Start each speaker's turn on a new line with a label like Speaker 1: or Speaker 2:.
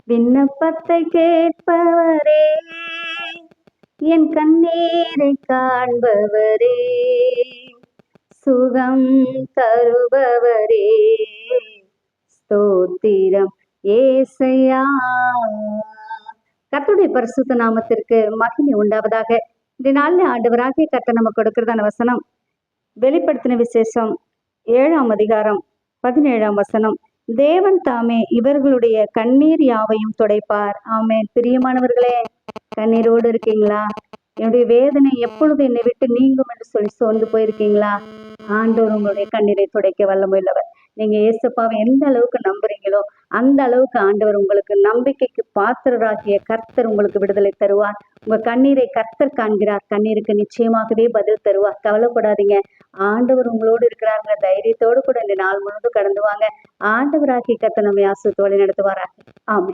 Speaker 1: விண்ணப்பத்தை கேட்பவரே, என் கண்ணீரை காண்பவரே, சுகம் தருபவரே, ஸ்தோத்திரம் ஏசையா. கர்த்தருடைய பரிசுத்த நாமத்திற்கு மகிமை உண்டாவதாக. இந்த நாளில் ஆண்டவராகிய கர்த்தர் நமக்கு கொடுக்கிறதான வசனம் வெளிப்படுத்தின விசேஷம் 7ஆம் அதிகாரம் 17ஆம் வசனம். தேவன் தாமே இவர்களுடைய கண்ணீர் யாவையும் துடைப்பார். ஆமென். பிரியமானவர்களே, கண்ணீரோடு இருக்கீங்களா? என்னுடைய வேதனை எப்பொழுது என்னை விட்டு நீங்கும் என்று சொல்லி சோர்ந்து போயிருக்கீங்களா? ஆண்டவர் உங்களுடைய கண்ணீரை துடைக்க வல்லமையுள்ளவர். நீங்க ஏசப்பாவை எந்த அளவுக்கு நம்புறீங்களோ அந்த அளவுக்கு ஆண்டவர் உங்களுக்கு நம்பிக்கைக்கு பாத்திரராகிய கர்த்தர் உங்களுக்கு விடுதலை தருவார். உங்க கண்ணீரை கர்த்தர் காண்கிறார். கண்ணீருக்கு நிச்சயமாகவே பதில் தருவார். கவலைப்படாதீங்க. ஆண்டவர் உங்களோடு இருக்கிறாருங்க தைரியத்தோடு கூட இந்த நாள் முழுவதும் கடந்து வாங்க. ஆண்டவராகிய கர்த்தர் நம்மை ஆசீர்வதித்து வழி நடத்துவாராக. ஆமென்.